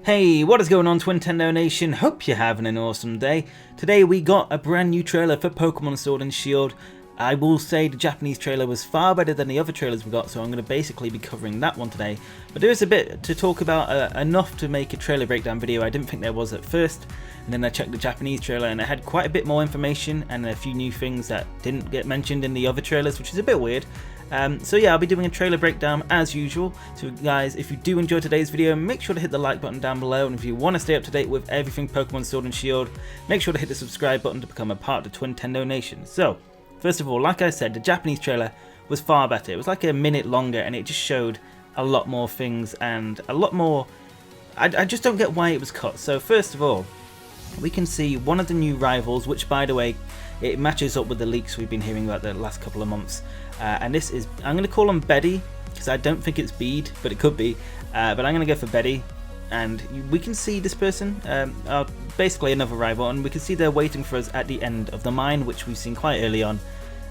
Hey, what is going on, Twintendo Nation? Hope you're having an awesome day. Today we got a brand new trailer for Pokemon Sword and Shield. I will say the Japanese trailer was far better than the other trailers we got, so I'm going to basically be covering that one today. But there is a bit to talk about, enough to make a trailer breakdown video. I didn't think there was at first, and then I checked the Japanese trailer and it had quite a bit more information and a few new things that didn't get mentioned in the other trailers, which is a bit weird. So yeah, I'll be doing a trailer breakdown as usual. So guys, if you do enjoy today's video, make sure to hit the like button down below, and if you want to stay up to date with everything Pokemon Sword and Shield, make sure to hit the subscribe button to become a part of the Twintendo Nation. So, first of all, like I said, the Japanese trailer was far better. It was like a minute longer and it just showed a lot more things and a lot more... I just don't get why it was cut. So first of all, we can see one of the new rivals, which by the way, it matches up with the leaks we've been hearing about the last couple of months. And this is, I'm going to call him Bede, because I don't think it's Bede, but it could be. But I'm going to go for Bede. And we can see this person, basically another rival, and we can see they're waiting for us at the end of the mine, which we've seen quite early on.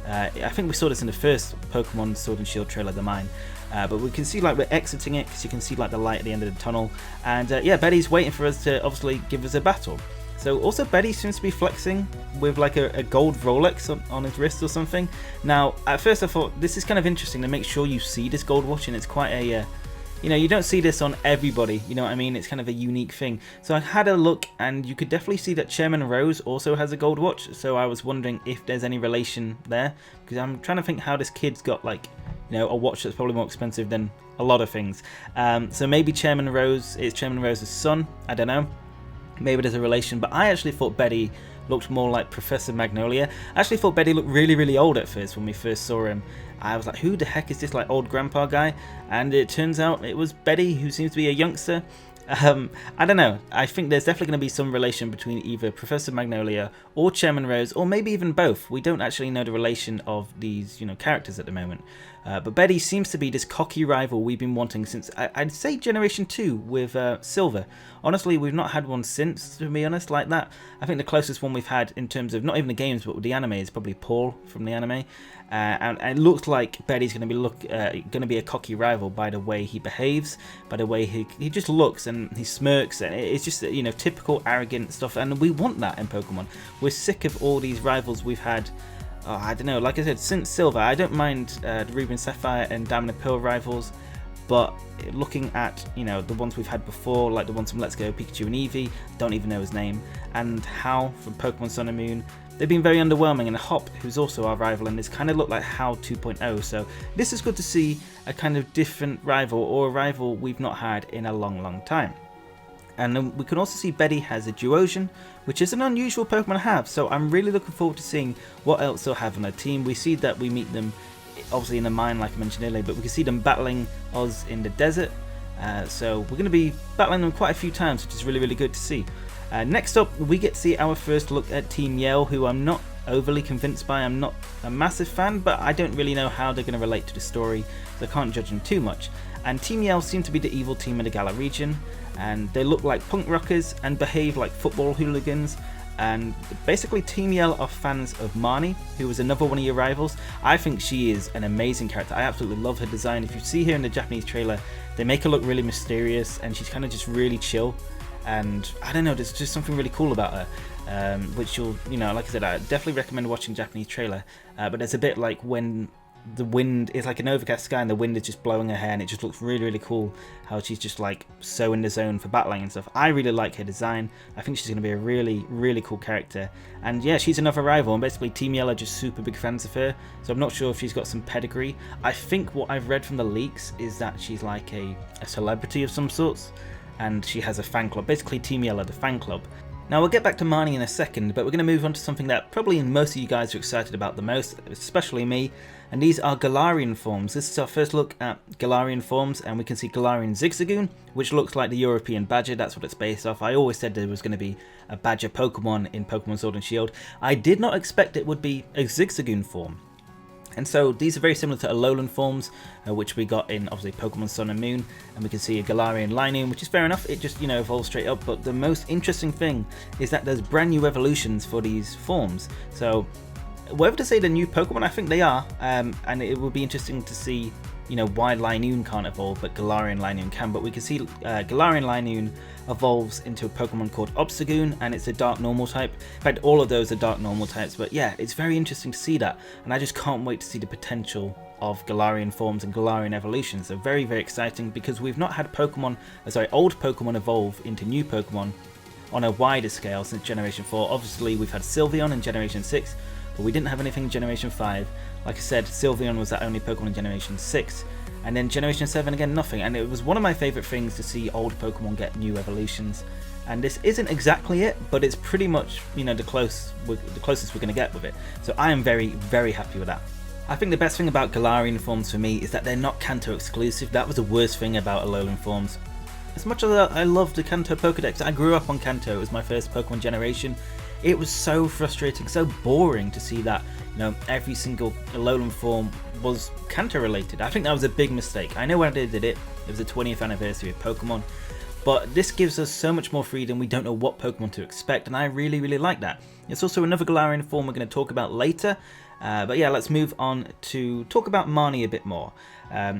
I think we saw this in the first Pokemon Sword and Shield trailer, the mine. But we can see like we're exiting it, because you can see like the light at the end of the tunnel. And yeah, Bede's waiting for us to obviously give us a battle. So also Bede seems to be flexing with like a gold Rolex on his wrist or something. Now, at first I thought this is kind of interesting to make sure you see this gold watch, and it's quite a, you know, you don't see this on everybody, you know what I mean? It's kind of a unique thing. So I had a look and you could definitely see that Chairman Rose also has a gold watch. So I was wondering if there's any relation there, because I'm trying to think how this kid's got like, you know, a watch that's probably more expensive than a lot of things. So maybe Chairman Rose is Chairman Rose's son, I don't know. Maybe there's a relation, but I actually thought Bede looked more like Professor Magnolia. I actually thought Bede looked really old at first when we first saw him. I was like, who the heck is this like old grandpa guy? And it turns out it was Bede, who seems to be a youngster. I don't know. I think there's definitely going to be some relation between either Professor Magnolia or Chairman Rose, or maybe even both. We don't actually know the relation of these, you know, characters at the moment. But Bede seems to be this cocky rival we've been wanting since, I'd say, Generation 2 with Silver. Honestly, we've not had one since, to be honest, like that. I think the closest one we've had in terms of, not even the games, but with the anime, is probably Paul from the anime. And it looks like Bede's going to be a cocky rival by the way he behaves, by the way he just looks and he smirks, and it's just, you know, typical arrogant stuff. And we want that in Pokemon. We're sick of all these rivals we've had. I don't know, like I said, since Silver. I don't mind the Ruby and Sapphire and Diamond and Pearl rivals, but looking at, you know, the ones we've had before, like the ones from Let's Go, Pikachu and Eevee, don't even know his name, and Hal from Pokemon Sun and Moon, they've been very underwhelming. And Hop, who's also our rival, and this kind of looked like Hal 2.0, so this is good to see a kind of different rival, or a rival we've not had in a long time. And then we can also see Bede has a Duosion, which is an unusual Pokemon to have, so I'm really looking forward to seeing what else they'll have on their team. We see that we meet them obviously in the mine, like I mentioned earlier, but we can see them battling us in the desert. So we're going to be battling them quite a few times, which is really good to see. Next up, we get to see our first look at Team Yell, who I'm not overly convinced by. I'm not a massive fan, but I don't really know how they're going to relate to the story, so I can't judge them too much. And Team Yell seem to be the evil team in the Galar region, and they look like punk rockers and behave like football hooligans. And basically Team Yell are fans of Marnie, who is another one of your rivals. I think she is an amazing character. I absolutely love her design. If you see her in the Japanese trailer, they make her look really mysterious, and she's kind of just really chill. And I don't know, there's just something really cool about her, which you'll, you know, like I said, I definitely recommend watching Japanese trailer. But there's a bit like when the wind is like an overcast sky and the wind is just blowing her hair, and it just looks really cool how she's just like so in the zone for battling and stuff. I really like her design. I think she's going to be a really cool character. And yeah, she's another rival, and basically Team Yell are just super big fans of her, so I'm not sure if she's got some pedigree. I think what I've read from the leaks is that she's like a celebrity of some sorts, and she has a fan club. Basically Team Yell are the fan club. Now we'll get back to Marnie in a second, but we're going to move on to something that probably most of you guys are excited about the most, especially me, and these are Galarian forms. This is our first look at Galarian forms, and we can see Galarian Zigzagoon, which looks like the European Badger. That's what it's based off. I always said there was going to be a Badger Pokemon in Pokemon Sword and Shield. I did not expect it would be a Zigzagoon form. And so these are very similar to Alolan forms, which we got in obviously Pokemon Sun and Moon, and we can see a Galarian Linoon, which is fair enough, it just, you know, evolves straight up. But the most interesting thing is that there's brand new evolutions for these forms. So whether to say the new Pokemon, I think they are, and it will be interesting to see, you know, why Linoon can't evolve, but Galarian Linoon can. But we can see Galarian Linoon evolves into a Pokemon called Obstagoon, and it's a dark normal type. In fact, all of those are dark normal types, but yeah, it's very interesting to see that, and I just can't wait to see the potential of Galarian forms and Galarian evolutions. They're very, very exciting because we've not had old Pokemon evolve into new Pokemon on a wider scale since Generation 4. Obviously, we've had Sylveon in Generation 6, but we didn't have anything in Generation 5. Like I said, Sylveon was that only Pokemon in Generation 6. And then Generation 7, again, nothing. And it was one of my favourite things to see old Pokemon get new evolutions. And this isn't exactly it, but it's pretty much, you know, the closest we're going to get with it. So I am very, very happy with that. I think the best thing about Galarian forms for me is that they're not Kanto exclusive. That was the worst thing about Alolan forms. As much as I love the Kanto Pokedex, I grew up on Kanto. It was my first Pokemon generation. It was so frustrating, so boring to see that, you know, every single Alolan form was Kanto related. I think that was a big mistake. I know when they did it, it was the 20th anniversary of Pokemon, but this gives us so much more freedom. We don't know what Pokemon to expect, and I really, really like that. It's also another Galarian form we're going to talk about later, but yeah, let's move on to talk about Marnie a bit more.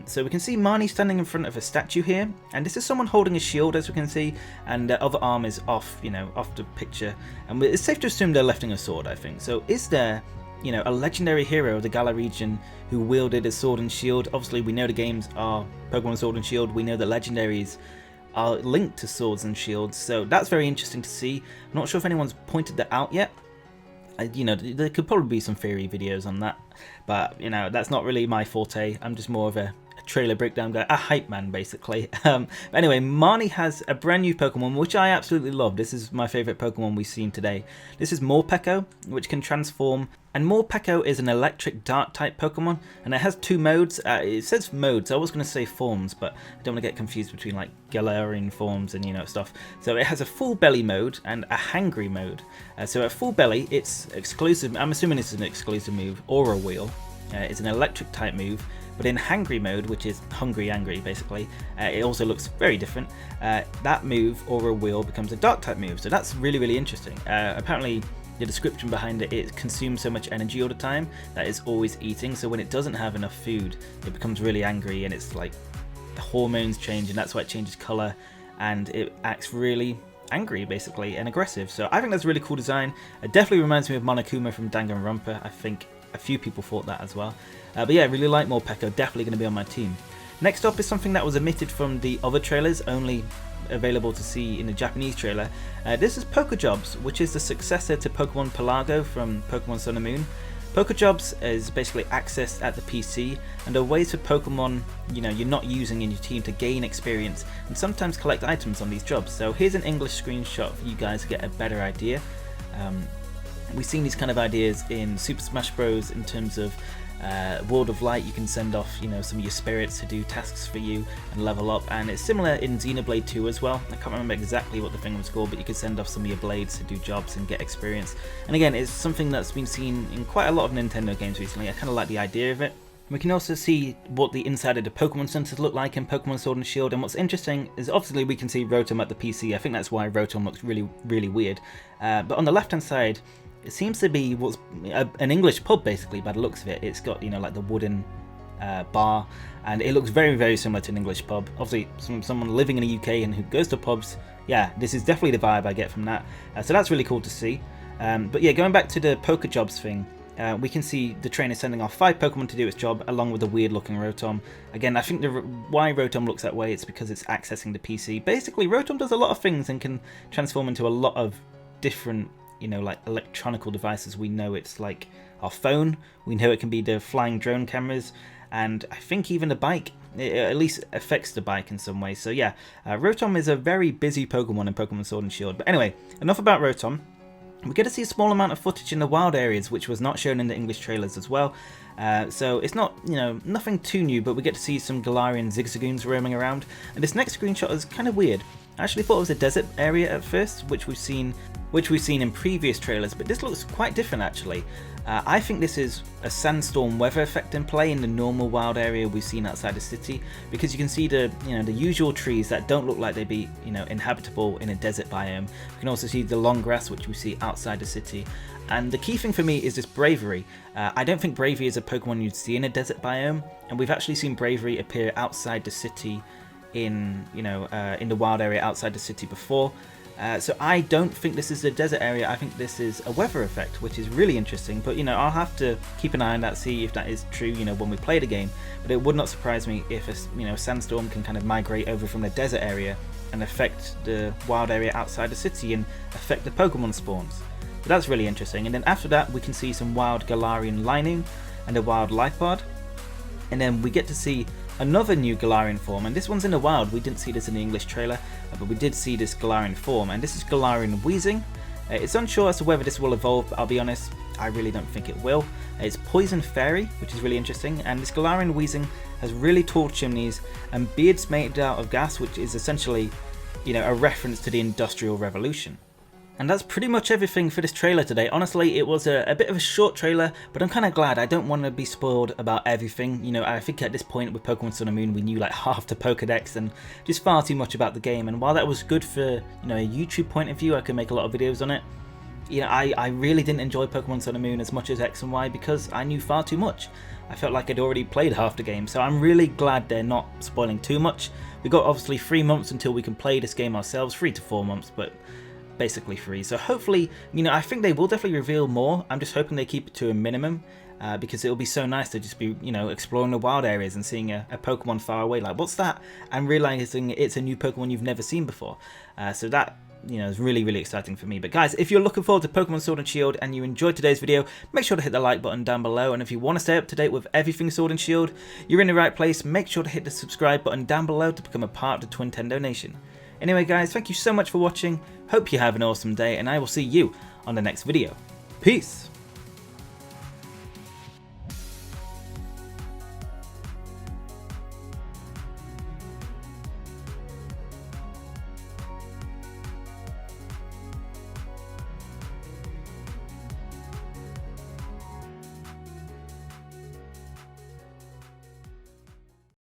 So we can see Marnie standing in front of a statue here, and this is someone holding a shield, as we can see, and the other arm is off, you know, off the picture, and it's safe to assume they're lifting a sword, I think. So is there, you know, a legendary hero of the Galar region who wielded a sword and shield? Obviously, we know the games are Pokemon Sword and Shield. We know that legendaries are linked to swords and shields, so that's very interesting to see. I'm not sure if anyone's pointed that out yet. You know, there could probably be some theory videos on that, but, you know, that's not really my forte. I'm just more of a trailer breakdown guy, a hype man, basically. But anyway, Marnie has a brand new Pokemon, which I absolutely love. This is my favourite Pokemon we've seen today. This is Morpeko, which can transform, and Morpeko is an electric dark type Pokemon, and it has two modes. It says modes, I was going to say forms, but I don't want to get confused between like Galarian forms and, you know, stuff. So it has a full belly mode and a hangry mode. So at full belly, it's exclusive. I'm assuming this is an exclusive move, Aura Wheel. It's an electric type move. But in hangry mode, which is hungry angry basically, it also looks very different. That move, Aura Wheel, becomes a dark type move, so that's really, really interesting. Apparently the description behind it, it consumes so much energy all the time that it's always eating, so when it doesn't have enough food, it becomes really angry, and it's like the hormones change, and that's why it changes colour, and it acts really angry basically and aggressive. So I think that's a really cool design. It definitely reminds me of Monokuma from Danganronpa. I think a few people thought that as well. But yeah, I really like Morpeko, definitely going to be on my team. Next up is something that was omitted from the other trailers, only available to see in the Japanese trailer. This is Pokejobs, which is the successor to Pokemon Pelago from Pokemon Sun and Moon. Pokejobs is basically accessed at the PC, and are ways for Pokemon, you know, you're not using in your team to gain experience and sometimes collect items on these jobs. So here's an English screenshot for you guys to get a better idea. We've seen these kind of ideas in Super Smash Bros. In terms of World of Light. You can send off, you know, some of your spirits to do tasks for you and level up, and it's similar in Xenoblade 2 as well. I can't remember exactly what the thing was called, but you can send off some of your blades to do jobs and get experience. And again, it's something that's been seen in quite a lot of Nintendo games recently. I kind of like the idea of it. We can also see what the inside of the Pokemon centers look like in Pokemon Sword and Shield, and what's interesting is obviously we can see Rotom at the PC. I think that's why Rotom looks really, really weird. But on the left hand side, it seems to be what's an English pub basically by the looks of it. It's got, you know, like the wooden bar, and it looks very, very similar to an English pub. Obviously, someone living in the UK and who goes to pubs, yeah, this is definitely the vibe I get from that. So that's really cool to see. But yeah, going back to the Pokejobs thing, we can see the trainer sending off 5 Pokemon to do its job, along with a weird looking Rotom. Again, I think why Rotom looks that way, it's because it's accessing the PC. Basically, Rotom does a lot of things and can transform into a lot of different, you know, like electronical devices. We know it's like our phone, we know it can be the flying drone cameras, and I think even the bike. It at least affects the bike in some way. So yeah, Rotom is a very busy Pokemon in Pokemon Sword and Shield. But anyway, enough about Rotom. We get to see a small amount of footage in the wild areas, which was not shown in the English trailers as well. So it's not, you know, nothing too new, but we get to see some Galarian Zigzagoons roaming around. And this next screenshot is kind of weird. I actually thought it was a desert area at first, which we've seen in previous trailers, but this looks quite different actually. I think this is a sandstorm weather effect in play in the normal wild area we've seen outside the city, because you can see the, you know, the usual trees that don't look like they'd be, you know, inhabitable in a desert biome. You can also see the long grass, which we see outside the city. And the key thing for me is this Bravery. I don't think Bravery is a Pokemon you'd see in a desert biome, and we've actually seen Bravery appear outside the city in, you know, in the wild area outside the city before. So I don't think this is a desert area. I think this is a weather effect, which is really interesting. But, you know, I'll have to keep an eye on that, see if that is true, you know, when we play the game. But it would not surprise me if a, you know, sandstorm can kind of migrate over from the desert area and affect the wild area outside the city and affect the Pokemon spawns. But that's really interesting. And then after that, we can see some wild Galarian lining and a wild Lifebard. And then we get to see another new Galarian form, and this one's in the wild. We didn't see this in the English trailer, but we did see this Galarian form, and this is Colleran Wheezing. It's unsure as to whether this will evolve, but I'll be honest, I really don't think it will. It's Poison Fairy, which is really interesting, and this Galarian Wheezing has really tall chimneys and beards made out of gas, which is essentially, you know, a reference to the Industrial Revolution. And that's pretty much everything for this trailer today. Honestly, it was a bit of a short trailer, but I'm kind of glad. I don't want to be spoiled about everything. You know, I think at this point with Pokemon Sun and Moon, we knew like half the Pokedex and just far too much about the game. And while that was good for, you know, a YouTube point of view, I could make a lot of videos on it. You know, I really didn't enjoy Pokemon Sun and Moon as much as X and Y because I knew far too much. I felt like I'd already played half the game, so I'm really glad they're not spoiling too much. We've got obviously 3 months until we can play this game ourselves, 3 to 4 months, but basically free. So hopefully, you know, I think they will definitely reveal more. I'm just hoping they keep it to a minimum because it'll be so nice to just be, you know, exploring the wild areas and seeing a Pokemon far away, like, what's that? And realizing it's a new Pokemon you've never seen before. So that, you know, is really, really exciting for me. But guys, if you're looking forward to Pokemon Sword and Shield and you enjoyed today's video, make sure to hit the like button down below. And if you want to stay up to date with everything Sword and Shield, you're in the right place. Make sure to hit the subscribe button down below to become a part of the Twintendo Nation. Anyway guys, thank you so much for watching, hope you have an awesome day, and I will see you on the next video. Peace!